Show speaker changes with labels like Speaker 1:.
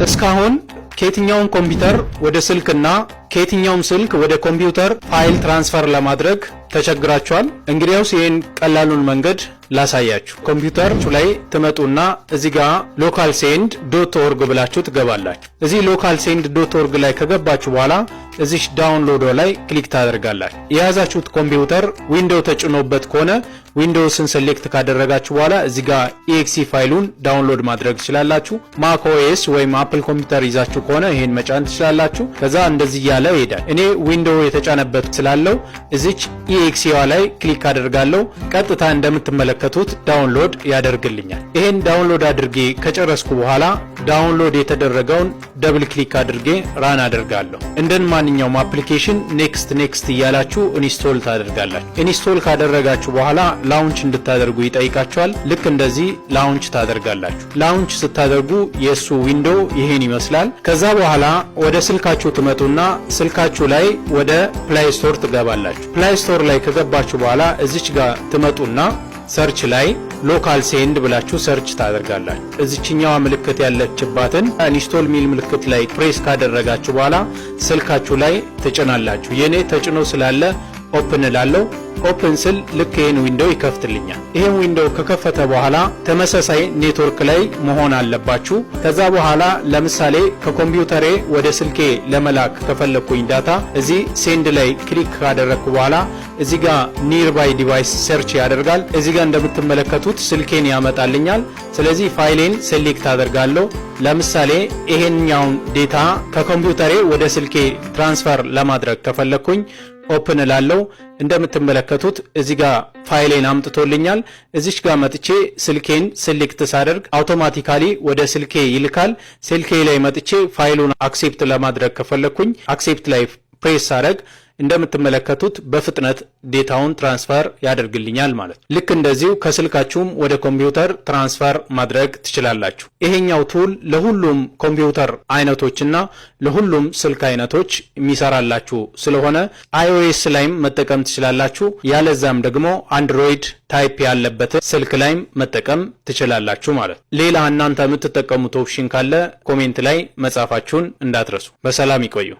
Speaker 1: እስካሁን ከየትኛውም ኮምፒውተር ወደ ስልክና ከየትኛውም ስልክ ወደ ኮምፒውተር ፋይል ትራንስፈር ለማድረግ ተቸግራችኋል? እንግዲያውስ ይሄን ቀላሉን መንገድ ላሳያችሁ። ኮምፒውተር ላይ ትመጡና እዚህ ጋር localsend.org ብላችሁ ትገባላችሁ። እዚህ localsend.org ላይ ከገባችሁ በኋላ እዚህ ዳውንሎድ ላይ ክሊክ ታደርጋላችሁ። የያዛችሁት ኮምፒውተር ዊንዶው ተጭኖበት ከሆነ ዊንዶውስን ሴሌክት ካደረጋችሁ በኋላ እዚህ ጋር exe ፋይሉን ዳውንሎድ ማድረግ ትችላላችሁ። ማክ ኦኤስ ወይም አፕል ኮምፒውተር ይዛችሁ ከሆነ ይሄን መጫን ትችላላችሁ። ከዛ እንደዚህ ያለ ይሄዳል። እኔ ዊንዶው የተጫነበት ስላለው እዚች exe ላይ ክሊክ አደርጋለሁ። ቀጥታ እንደምትመለከቱት ዳውንሎድ ያደርግልኛል። ይሄን ዳውንሎድ አድርጌ ከጨረስኩ በኋላ ዳውንሎድ የተደረገውን ደብል ክሊክ አድርጌ ራን አደርጋለሁ። እንደማንኛውም አፕሊኬሽን ኔክስት እያላችሁ ኢንስቶል ታደርጋላችሁ። ኢንስቶል ካደረጋችሁ በኋላ ላውንች እንድታደርጉ ይጠይቃችኋል። ልክ እንደዚህ ላውንች ታደርጋላችሁ። ላውንች ስታደርጉ የሱ ዊንዶው ይሄን ይመስላል። ከዛ በኋላ ወደ ስልካችሁ ትመጡና ስልካችሁ ላይ ወደ ፕላይ ስቶር ትገባላችሁ። ፕላይ ስቶር ላይ ከገባችሁ በኋላ እዚች ጋር ትመጡና ሰርች ላይ localsend ብላችሁ ሰርች ታደርጋላችሁ። እዚችኛዋ ምልክት ያለችባትን ኢንስቶል ሚል ምልክት ላይ ፕሬስ ካደረጋችሁ በኋላ ስልካችሁ ላይ ተጭናላችሁ። የኔ ተጭኖ ስላለ ኦፕን ላለው ኦፕን ስል ልክ ይሄን ዊንዶው ይከፍትልኛል። ይሄን ዊንዶው ከከፈተ በኋላ ተመሳሳይ ኔትወርክ ላይ መሆን አለባችሁ። ከዛ በኋላ ለምሳሌ ከኮምፒውተሬ ወደ ስልኬ ለመላክ ከፈለኩኝ ዳታ እዚህ ሴንድ ላይ ክሊክ ካደረኩ በኋላ እዚህ ጋር ኒርባይ ዲቫይስ ሰርች ያደርጋል። እዚህ ጋር እንደምትመለከቱት ስልኬን ያመጣልኛል። ስለዚህ ፋይሌን ሴሌክት አደርጋለሁ። ለምሳሌ ይሄንኛውን ዴታ ከኮምፒውተሬ ወደ ስልኬ ትራንስፈር ለማድረግ ከፈለኩኝ ኦፕን ላለው እንደምትመለከቱት እዚህ ጋር ፋይሌን አምጥቶልኛል። እዚች ጋር መጥቼ ስልኬን ሴሌክት ሳደርግ አውቶማቲካሊ ወደ ስልኬ ይልካል። ስልኬ ላይ መጥቼ ፋይሉን አክሴፕት ለማድረግ ከፈለኩኝ አክሴፕት ላይ ፕሬስ ሳደርግ እንደምትመለከቱት በፍጥነት ዴታውን ትራንስፈር ያደርግልኛል ማለት ነው። ልክ እንደዚሁ ከስልካችሁም ወደ ኮምፒውተር ትራንስፈር ማድረግ ትችላላችሁ። ይሄኛው ቱል ለሁሉም ኮምፒውተር አይነቶችና ለሁሉም ስልክ አይነቶች የሚሰራላችሁ ስለሆነ iOS ላይም መጠቀም ትችላላችሁ። ያለዛም ደግሞ አንድሮይድ ታይፕ ያለበት ስልክ ላይም መጠቀም ትችላላችሁ ማለት ነው። ሌላ እናንተ የምትጠቀሙት ኦፕሽን ካለ ኮሜንት ላይ መጻፋችሁን እንዳትረሱ። በሰላም ይቆዩ።